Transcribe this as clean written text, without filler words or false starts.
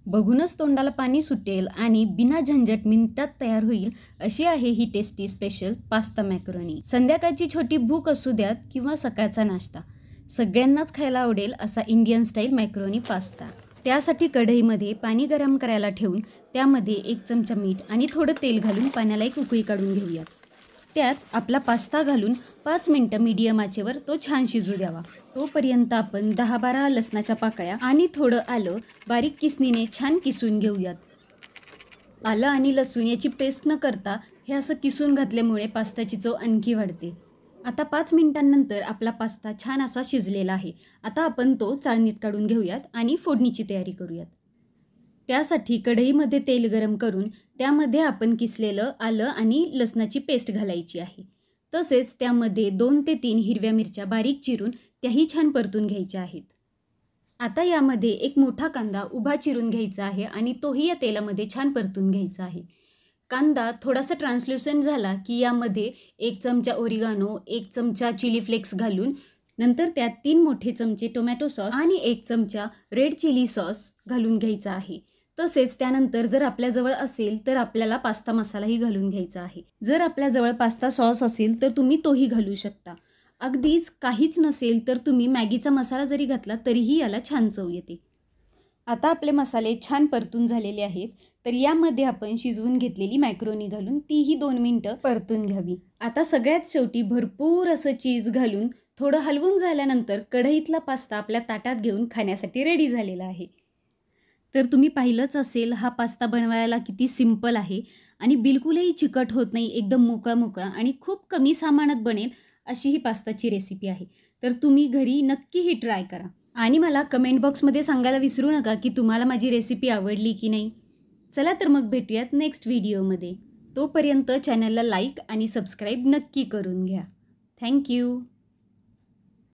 बघूनच तोंडाला पाणी सुटेल आणि बिना झंझट मिनिटात तयार होईल अशी आहे ही टेस्टी स्पेशल पास्ता मॅकरोनी। संध्याकाळची छोटी भूक असू द्यात किंवा सकाळचा नाश्ता, सगळ्यांनाच खायला आवडेल असा इंडियन स्टाईल मॅकरोनी पास्ता। त्यासाठी कढईमध्ये पाणी गरम करायला ठेवून त्यामध्ये 1 चमचा मीठ आणि थोडं तेल घालून पाण्याला एक उकळी काढून घेऊयात। त्यात आपला पास्ता घालून 5 मिनिटं मीडियम आचेवर तो छान शिजू द्यावा। तोपर्यंत आपण 10-12 लसणाच्या पाकळ्या आणि थोडं आलं बारीक किसणीने छान किसून घेऊयात। आलं आणि लसूण याची पेस्ट न करता हे असं किसून घातल्यामुळे पास्त्याची चव आणखी वाढते। आता 5 मिनिटांनंतर आपला पास्ता छान असा शिजलेला आहे। आता आपण तो चाळणीत काढून घेऊयात आणि फोडणीची तयारी करूयात। त्यासाठी कढईमध्ये तेल गरम करून त्यामध्ये आपण किसलेलं आलं आणि लसणाची पेस्ट घालायची आहे। तसेच त्यामध्ये 2 ते 3 हिरव्या मिरच्या बारीक चिरून त्याही छान परतून घ्यायच्या आहेत। आता यामध्ये एक मोठा कांदा उभा चिरून घ्यायचा आहे आणि तोही या तेलामध्ये छान परतून घ्यायचा आहे। कांदा थोडासा ट्रान्सल्युसंट झाला की यामध्ये 1 चमचा ओरिगानो, 1 चमचा चिली फ्लेक्स घालून नंतर त्यात 3 मोठे चमचे टोमॅटो सॉस आणि 1 चमचा रेड चिली सॉस घालून घ्यायचा आहे। तसेच त्यानंतर जर आपल्याजवळ असेल तर आपल्याला पास्ता मसालाही घालून घ्यायचा आहे। जर आपल्याजवळ पास्ता सॉस असेल तर तुम्ही तोही घालू शकता। अगदीच काहीच नसेल तर तुम्ही मॅगीचा मसाला जरी घातला तरीही याला छान चव येते। आता आपले मसाले छान परतून झालेले आहेत, तर यामध्ये आपण शिजवून घेतलेली मॅक्रोनी घालून तीही 2 मिनिटं परतून घ्यावी। आता सगळ्यात शेवटी भरपूर असं चीज घालून थोडं हलवून झाल्यानंतर कढईतला पास्ता आपल्या ताटात घेऊन खाण्यासाठी रेडी झालेला आहे। तर तुम्ही पाहिलंच असेल हा पास्ता बनवायला किती सिंपल आहे आणि बिलकुलही चिकट होत नाही, एकदम मोकळा आणि खूप कमी सामानात बनेल अशी ही पास्ताची रेसिपी आहे। तर तुम्ही घरी नक्की ही ट्राय करा आणि मला कमेंट बॉक्समध्ये सांगायला विसरू नका की तुम्हाला माझी रेसिपी आवडली की नाही। चला तर मग भेटूयात नेक्स्ट व्हिडिओमध्ये। तोपर्यंत चॅनलला लाईक आणि सबस्क्राईब नक्की करून घ्या। थँक्यू।